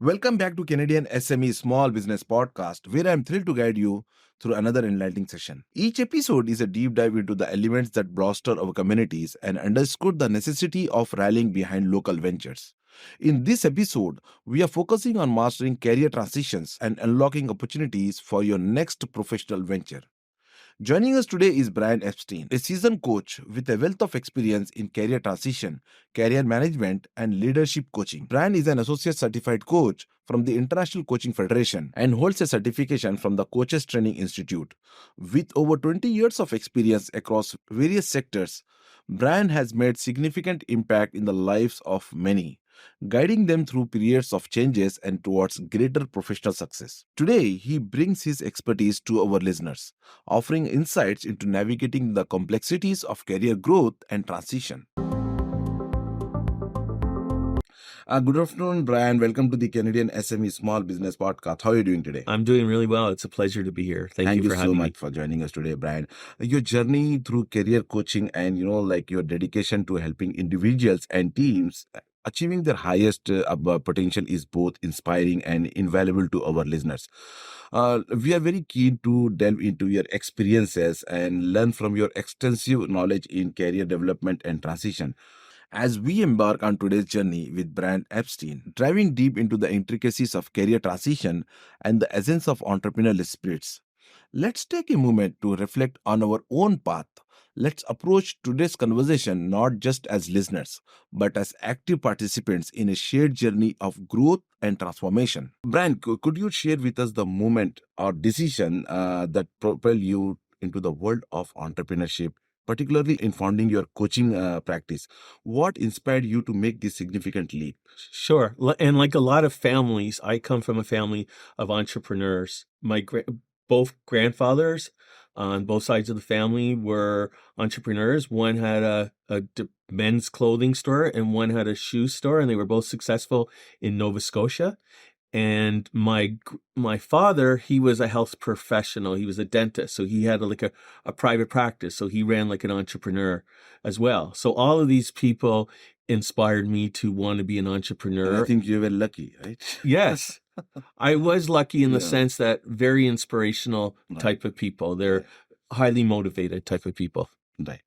Welcome back to Canadian SME Small Business Podcast, where I'm thrilled to guide you through another enlightening session. Each episode is a deep dive into the elements that bolster our communities and underscore the necessity of rallying behind local ventures. In this episode, we are focusing on mastering career transitions and unlocking opportunities for your next professional venture. Joining us today is Brian Epstein, a seasoned coach with a wealth of experience in career transition, career management, and leadership coaching. Brian is an associate certified coach from the International Coaching Federation and holds a certification from the Coaches Training Institute. With over 20 years of experience across various sectors, Brian has made significant impact in the lives of many, guiding them through periods of changes and towards greater professional success. Today, he brings his expertise to our listeners, offering insights into navigating the complexities of career growth and transition. Good afternoon, Brian. Welcome to the Canadian SME Small Business Podcast. How are you doing today? I'm doing really well. It's a pleasure to be here. Thank you for so having much me. for joining us today, Brian. Your journey through career coaching and your dedication to helping individuals and teams achieving their highest potential is both inspiring and invaluable to our listeners. We are very keen to delve into your experiences and learn from your extensive knowledge in career development and transition. As we embark on today's journey with Brian Epstein, driving deep into the intricacies of career transition and the essence of entrepreneurial spirits, let's take a moment to reflect on our own path. Let's approach today's conversation not just as listeners, but as active participants in a shared journey of growth and transformation. Brian, could you share with us the moment or decision that propelled you into the world of entrepreneurship, particularly in founding your coaching practice? What inspired you to make this significant leap? Sure. And like a lot of families, I come from a family of entrepreneurs. Both grandfathers on both sides of the family were entrepreneurs. One had a men's clothing store and one had a shoe store, and they were both successful in Nova Scotia. And my father, he was a health professional. He was a dentist, so he had a private practice. So he ran like an entrepreneur as well. So all of these people inspired me to want to be an entrepreneur. I think you were lucky, right? Yes. I was lucky in the Yeah. sense that very inspirational Right. type of people. They're highly motivated type of people. Right.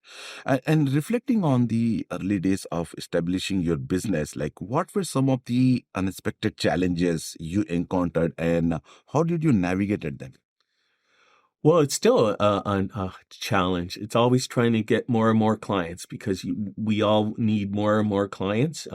And reflecting on the early days of establishing your business, like what were some of the unexpected challenges you encountered and how did you navigate them? Well, it's still a challenge. It's always trying to get more and more clients because we all need more and more clients.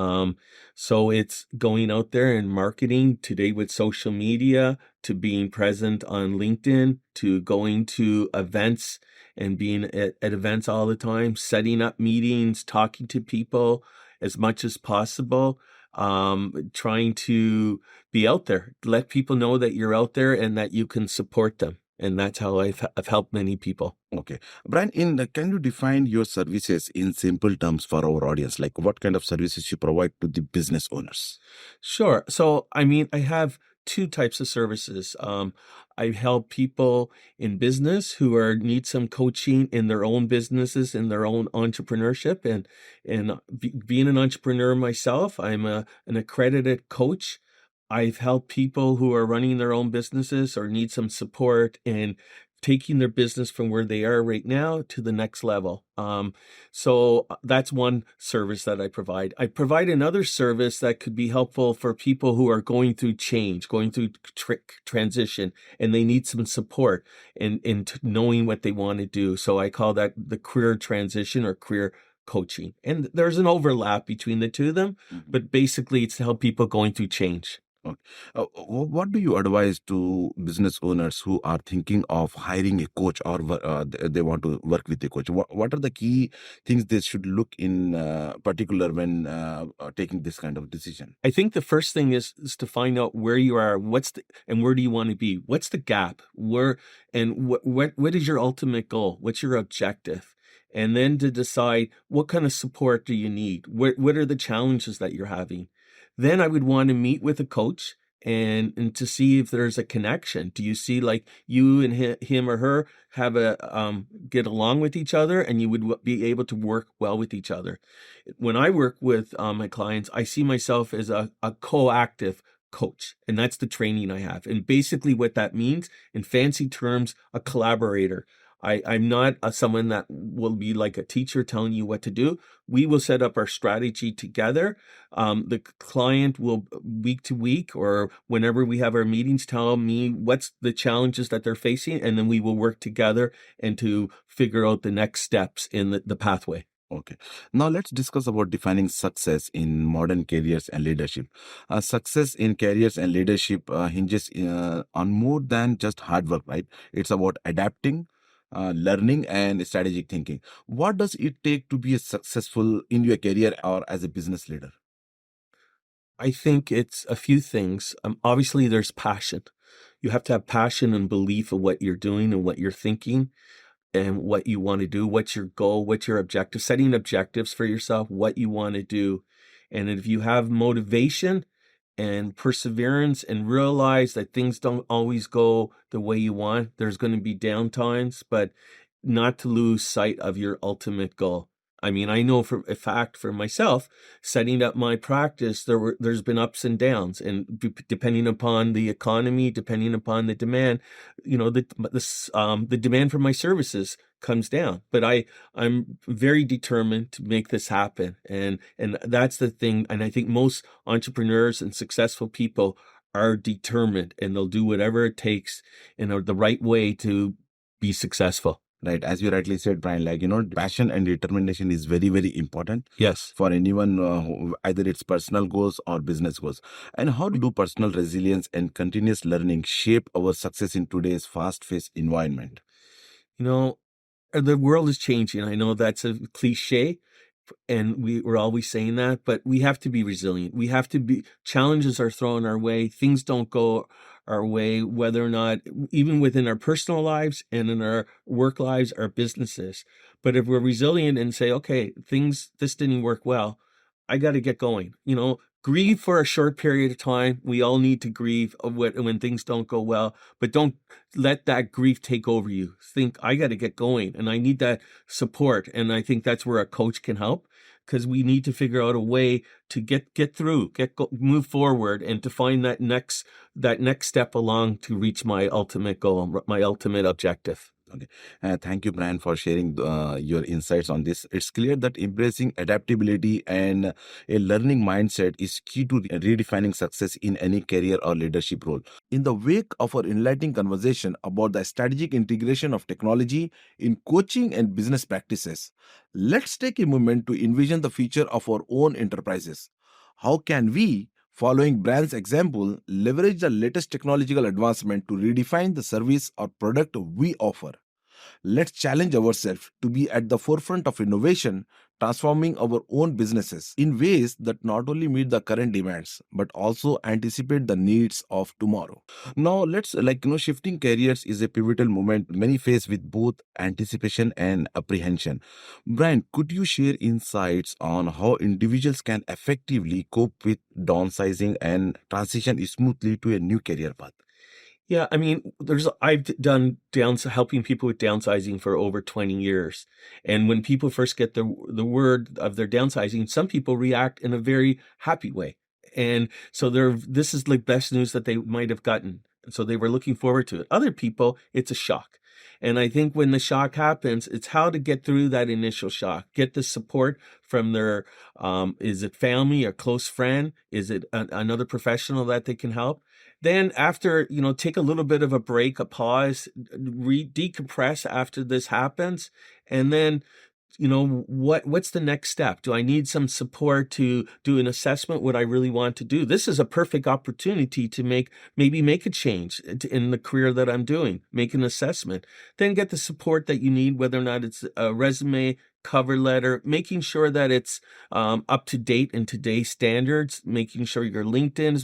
So it's going out there and marketing today with social media, to being present on LinkedIn, to going to events and being at events all the time, setting up meetings, talking to people as much as possible. Trying to be out there, let people know that you're out there and that you can support them. And that's how I've helped many people. Okay. Brian, can you define your services in simple terms for our audience? Like what kind of services you provide to the business owners? Sure. So, I have two types of services. I help people in business who need some coaching in their own businesses, in their own entrepreneurship. And being an entrepreneur myself, I'm an accredited coach. I've helped people who are running their own businesses or need some support in taking their business from where they are right now to the next level. So that's one service that I provide. I provide another service that could be helpful for people who are going through change, going through transition, and they need some support in knowing what they want to do. So I call that the career transition or career coaching. And there's an overlap between the two of them, but basically it's to help people going through change. Okay. What do you advise to business owners who are thinking of hiring a coach or they want to work with a coach? What are the key things they should look in particular when taking this kind of decision? I think the first thing is to find out where you are, and where do you want to be? What's the gap? What is your ultimate goal? What's your objective? And then to decide what kind of support do you need? What are the challenges that you're having? Then I would want to meet with a coach and to see if there's a connection. Do you see like you and him or her have get along with each other and you would be able to work well with each other? When I work with my clients, I see myself as a co-active coach. And that's the training I have. And basically what that means, in fancy terms, a collaborator. I'm not someone that will be like a teacher telling you what to do. We will set up our strategy together. The client will, week to week or whenever we have our meetings, tell me what's the challenges that they're facing, and then we will work together and to figure out the next steps in the pathway. Okay. Now let's discuss about defining success in modern careers and leadership. Success in careers and leadership hinges on more than just hard work, right? It's about adapting, learning, and strategic thinking. What does it take to be a successful in your career or as a business leader? I think it's a few things. Obviously, there's passion. You have to have passion and belief of what you're doing and what you're thinking and what you want to do, what's your goal, what's your objective, setting objectives for yourself, what you want to do. And if you have motivation and perseverance and realize that things don't always go the way you want, there's going to be downtimes, but not to lose sight of your ultimate goal. I mean, I know for a fact for myself, setting up my practice, there's been ups and downs, and depending upon the economy, depending upon the demand, the demand for my services comes down. But I'm very determined to make this happen, and that's the thing. And I think most entrepreneurs and successful people are determined, and they'll do whatever it takes in the right way to be successful. Right, as you rightly said, Brian, passion and determination is very, very important Yes. for anyone, who, either it's personal goals or business goals. And how do personal resilience and continuous learning shape our success in today's fast-paced environment? You know, the world is changing. I know that's a cliche, and we're always saying that, but we have to be resilient. We have to be, challenges are thrown our way. Things don't go our way, whether or not, even within our personal lives and in our work lives, our businesses. But if we're resilient and say, okay, this didn't work well, I got to get going. Grieve for a short period of time. We all need to grieve when things don't go well, but don't let that grief take over you. Think, I got to get going and I need that support. And I think that's where a coach can help, because we need to figure out a way to get through, move forward, and to find that next step along to reach my ultimate goal, my ultimate objective. Okay. Thank you, Brian, for sharing your insights on this. It's clear that embracing adaptability and a learning mindset is key to redefining success in any career or leadership role. In the wake of our enlightening conversation about the strategic integration of technology in coaching and business practices, let's take a moment to envision the future of our own enterprises. How can we, following Brian's example, leverage the latest technological advancement to redefine the service or product we offer? Let's challenge ourselves to be at the forefront of innovation, transforming our own businesses in ways that not only meet the current demands, but also anticipate the needs of tomorrow. Now, let's shifting careers is a pivotal moment many face with both anticipation and apprehension. Brian, could you share insights on how individuals can effectively cope with downsizing and transition smoothly to a new career path? Yeah, I mean, I've done helping people with downsizing for over 20 years. And when people first get the word of their downsizing, some people react in a very happy way. And so this is the best news that they might have gotten. So they were looking forward to it. Other people, it's a shock. And I think when the shock happens, it's how to get through that initial shock, get the support from their, is it family, a close friend? Is it another professional that they can help? Then after, take a little bit of a break, a pause, decompress after this happens. And then, what's the next step? Do I need some support to do an assessment? What I really want to do? This is a perfect opportunity to maybe make a change in the career that I'm doing, make an assessment, then get the support that you need, whether or not it's a resume, cover letter, making sure that it's up to date in today's standards, making sure your LinkedIn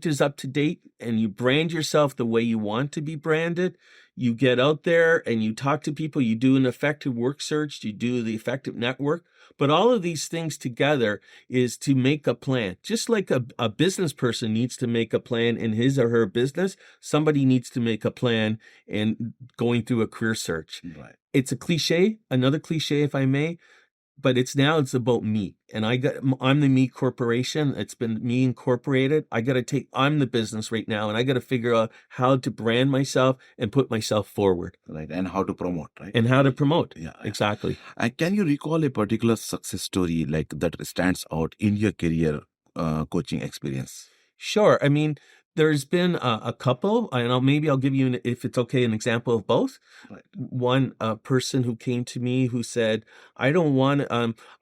is up to date, and you brand yourself the way you want to be branded. You get out there and you talk to people, you do an effective work search, you do the effective network. But all of these things together is to make a plan. Just like a business person needs to make a plan in his or her business, somebody needs to make a plan in going through a career search. Right. It's a cliche, another cliche, if I may. but it's about me, and I'm the me corporation. It's been me incorporated. I'm the business right now, and I got to figure out how to brand myself and put myself forward, Right. And how to promote, right? and how to promote. Yeah. Exactly. And can you recall a particular success story like that stands out in your career coaching experience? Sure. I mean, there's been a couple, and maybe I'll give you, if it's okay, an example of both. Right. One person who came to me who said, "I don't want,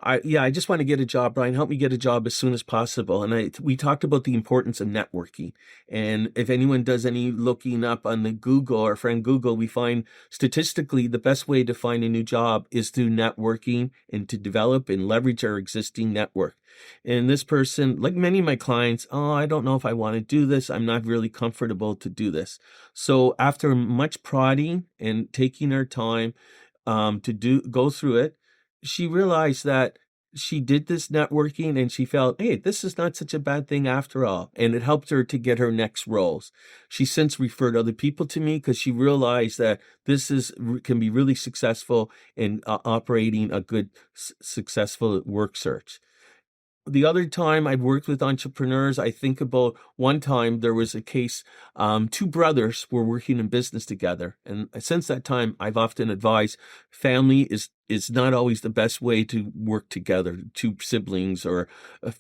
I just want to get a job, Brian. Help me get a job as soon as possible." And we talked about the importance of networking. And if anyone does any looking up on the Google or friend Google, we find statistically the best way to find a new job is through networking and to develop and leverage our existing network. And this person, like many of my clients, "Oh, I don't know if I want to do this. I'm not really comfortable to do this." So after much prodding and taking her time to go through it, she realized that she did this networking and she felt, hey, this is not such a bad thing after all. And it helped her to get her next roles. She since referred other people to me because she realized that can be really successful in operating a good, successful work search. The other time I've worked with entrepreneurs, I think about one time there was a case, two brothers were working in business together. And since that time, I've often advised family is not always the best way to work together, two siblings or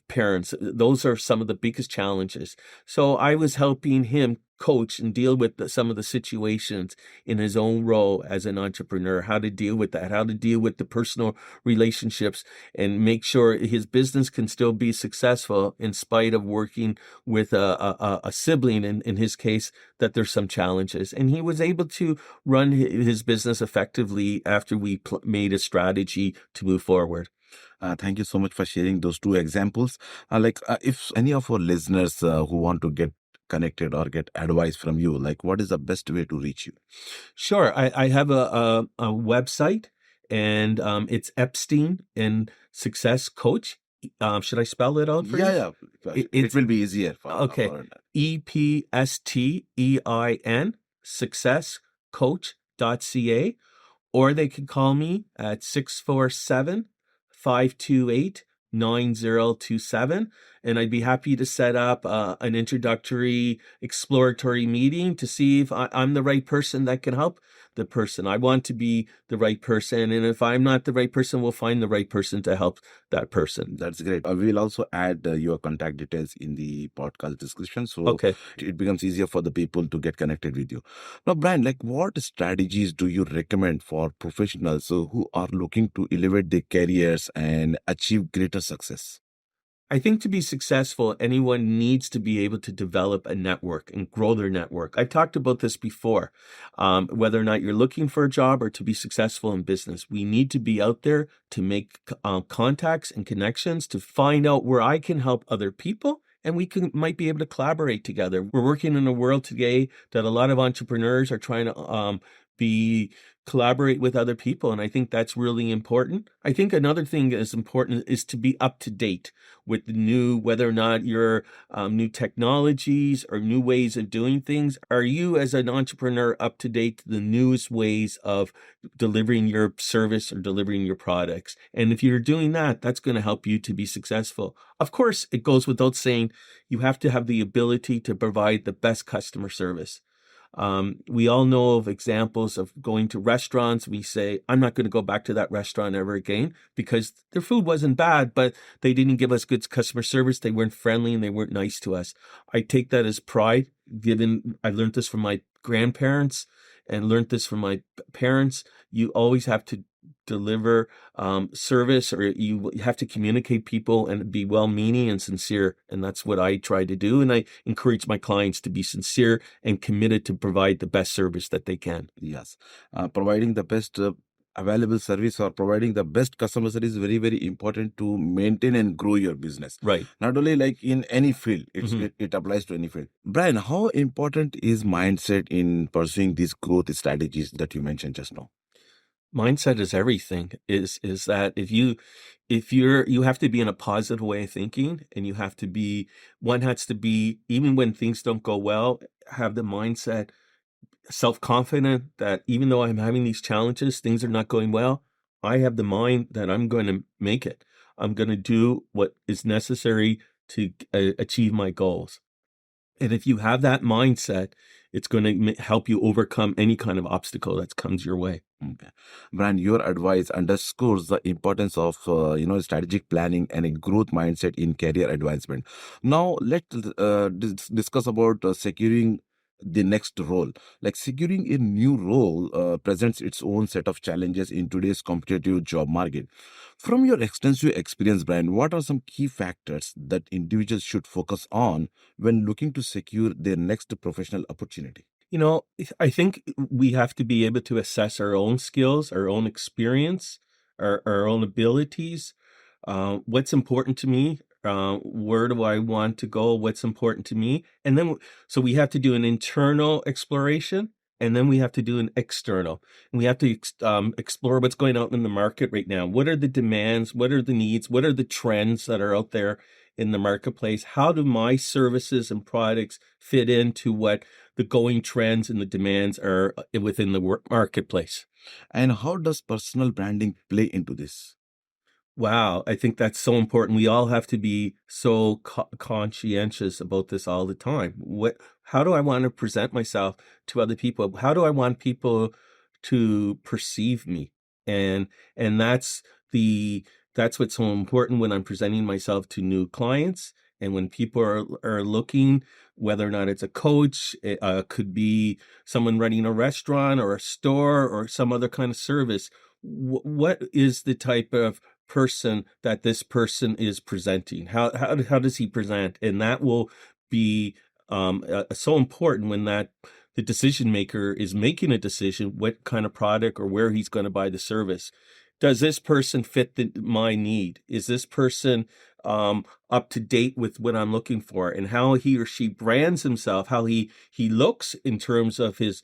parents. Those are some of the biggest challenges. So I was helping him coach and deal with some of the situations in his own role as an entrepreneur, how to deal with that, how to deal with the personal relationships and make sure his business can still be successful in spite of working with a sibling, in his case, that there's some challenges. And he was able to run his business effectively after we made a strategy to move forward. Thank you so much for sharing those two examples. If any of our listeners who want to get connected or get advice from you, like what is the best way to reach you? Sure. I have a website, and it's Epstein and Success Coach. Should I spell it out for you? Yeah. It It's will be easier for okay. EPSTEIN successcoach.ca, or they can call me at 647-528-9027, and I'd be happy to set up an introductory exploratory meeting to see if I'm the right person that can help the person. I want to be the right person, and if I'm not the right person, we'll find the right person to help that person. That's great. We'll also add your contact details in the podcast description, so Okay. it becomes easier for the people to get connected with you. Now, Brian, like what strategies do you recommend for professionals who are looking to elevate their careers and achieve greater success? I think to be successful, anyone needs to be able to develop a network and grow their network. I've talked about this before. Whether or not you're looking for a job or to be successful in business, we need to be out there to make contacts and connections to find out where I can help other people. And might be able to collaborate together. We're working in a world today that a lot of entrepreneurs are trying to collaborate with other people, and I think that's really important. I think another thing that is important is to be up to date with whether or not you're new technologies or new ways of doing things. Are you, as an entrepreneur, up to date to the newest ways of delivering your service or delivering your products? And if you're doing that, that's going to help you to be successful. Of course, it goes without saying, you have to have the ability to provide the best customer service. We all know of examples of going to restaurants. We say, I'm not going to go back to that restaurant ever again because their food wasn't bad, but they didn't give us good customer service. They weren't friendly and they weren't nice to us. I take that as pride, given I learned this from my grandparents and learned this from my parents. You always have to deliver service, or you have to communicate people and be well-meaning and sincere. And that's what I try to do. And I encourage my clients to be sincere and committed to provide the best service that they can. Yes. Providing the best available service or providing the best customer service is very, very important to maintain and grow your business. Right. Not only like in any field, it applies to any field. Brian, how important is mindset in pursuing these growth strategies that you mentioned just now? Mindset is everything. Is that you have to be in a positive way of thinking, and one has to be, even when things don't go well, have the mindset, self-confident that even though I'm having these challenges, things are not going well, I have the mind that I'm going to make it. I'm going to do what is necessary to achieve my goals. And if you have that mindset, it's going to help you overcome any kind of obstacle that comes your way. Okay. Brian, your advice underscores the importance of strategic planning and a growth mindset in career advancement. Now let's discuss about securing the next role. Like securing a new role presents its own set of challenges in today's competitive job market. From your extensive experience, Brian, what are some key factors that individuals should focus on when looking to secure their next professional opportunity? I think we have to be able to assess our own skills, our own experience, our own abilities. What's important to me? Where do I want to go? What's important to me? And then, so we have to do an internal exploration, and then we have to do an external. And we have to explore what's going on in the market right now. What are the demands? What are the needs? What are the trends that are out there in the marketplace? How do my services and products fit into what the going trends and the demands are within the marketplace? And how does personal branding play into this? Wow, I think that's so important. We all have to be so conscientious about this all the time. How do I want to present myself to other people? How do I want people to perceive me? And and that's the that's what's so important when I'm presenting myself to new clients and when people are looking, whether or not it's a coach, it could be someone running a restaurant or a store or some other kind of service. What is the type of person that this person is presenting? How does he present? And that will be so important when the decision maker is making a decision what kind of product or where he's going to buy the service. Does this person fit my need? Is this person up to date with what I'm looking for? And how he or she brands himself, how he looks in terms of his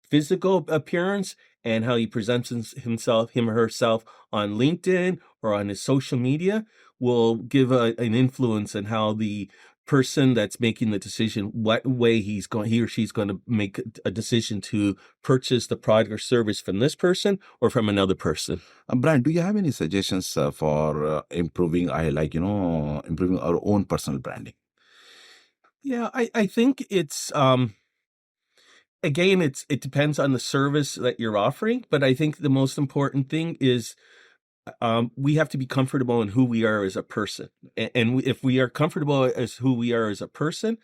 physical appearance and how he presents himself, him or herself on LinkedIn or on his social media will give an influence on how the person that's making the decision, what way he or she's going to make a decision to purchase the product or service from this person or from another person. Brian, do you have any suggestions for improving? Improving our own personal branding. Yeah, I think it's again, it depends on the service that you're offering, but I think the most important thing is we have to be comfortable in who we are as a person. And if we are comfortable as who we are as a person,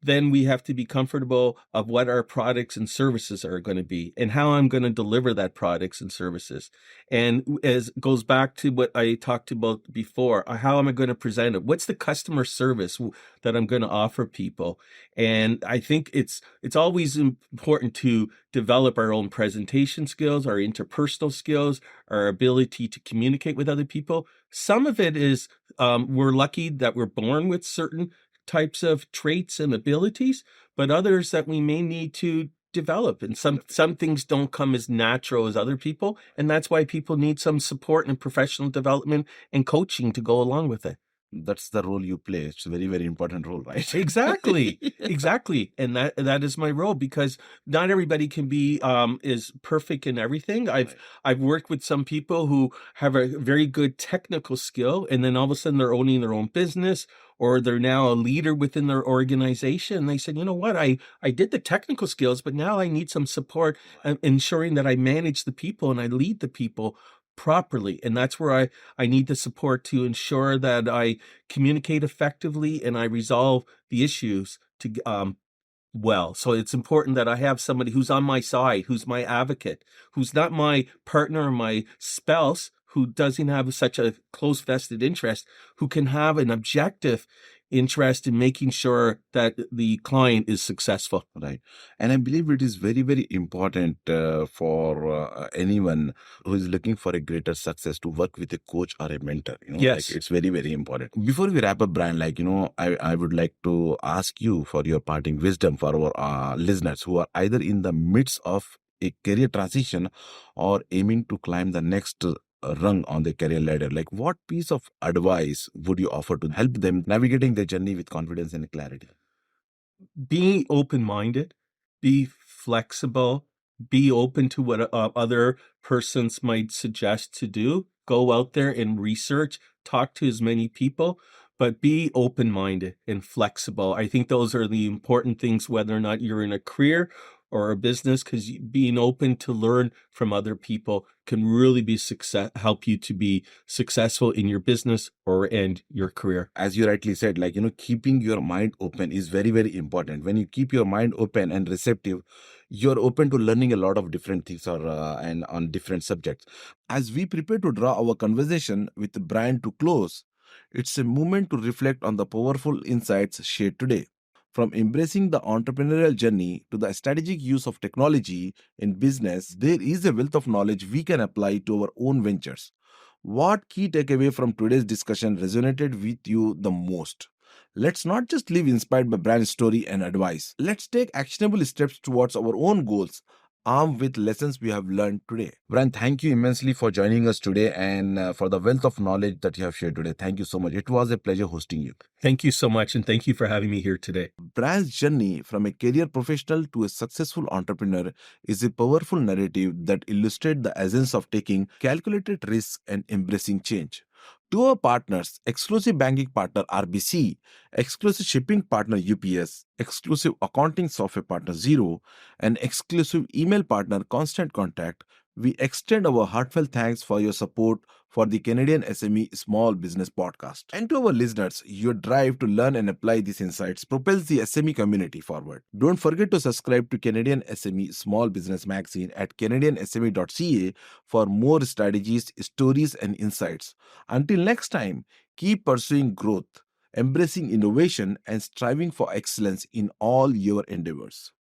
then we have to be comfortable of what our products and services are going to be and how I'm going to deliver that products and services. And as goes back to what I talked about before, how am I going to present it? What's the customer service that I'm going to offer people? And I think it's always important to develop our own presentation skills, our interpersonal skills, our ability to communicate with other people. Some of it is we're lucky that we're born with certain types of traits and abilities, but others that we may need to develop. And some things don't come as natural as other people. And that's why people need some support and professional development and coaching to go along with it. That's the role you play. It's a very, very important role, right? Exactly. Exactly. And that is my role because not everybody can be is perfect in everything. I've worked with some people who have a very good technical skill and then all of a sudden they're owning their own business or they're now a leader within their organization. And they said, you know what, I did the technical skills, but now I need some support ensuring that I manage the people and I lead the people properly. And that's where I need the support to ensure that I communicate effectively and I resolve the issues to well. So it's important that I have somebody who's on my side, who's my advocate, who's not my partner or my spouse, who doesn't have such a close vested interest, who can have an objective interest in making sure that the client is successful. Right. And I believe it is very, very important for anyone who is looking for a greater success to work with a coach or a mentor. Yes. It's very, very important. Before we wrap up, Brian, I would like to ask you for your parting wisdom for our listeners who are either in the midst of a career transition or aiming to climb the next rung on the career ladder. Like, what piece of advice would you offer to help them navigating their journey with confidence and clarity? Being open-minded, be flexible, Be open to what other persons might suggest to do. Go out there and research, talk to as many people, but be open-minded and flexible. I think those are the important things, whether or not you're in a career or a business, because being open to learn from other people can really be help you to be successful in your business or and your career. As you rightly said, keeping your mind open is very, very important. When you keep your mind open and receptive, you're open to learning a lot of different things and on different subjects. As we prepare to draw our conversation with Brian to close, it's a moment to reflect on the powerful insights shared today. From embracing the entrepreneurial journey to the strategic use of technology in business, there is a wealth of knowledge we can apply to our own ventures. What key takeaway from today's discussion resonated with you the most? Let's not just live inspired by Brian's story and advice. Let's take actionable steps towards our own goals, armed with lessons we have learned today. Brian, thank you immensely for joining us today and for the wealth of knowledge that you have shared today. Thank you so much. It was a pleasure hosting you. Thank you so much, and thank you for having me here today. Brian's journey from a career professional to a successful entrepreneur is a powerful narrative that illustrates the essence of taking calculated risks and embracing change. To our partners, exclusive banking partner RBC, exclusive shipping partner UPS, exclusive accounting software partner Zero, and exclusive email partner Constant Contact, we extend our heartfelt thanks for your support for the Canadian SME Small Business Podcast. And to our listeners, your drive to learn and apply these insights propels the SME community forward. Don't forget to subscribe to Canadian SME Small Business magazine at canadiansme.ca for more strategies, stories, and insights. Until next time, keep pursuing growth, embracing innovation, and striving for excellence in all your endeavors.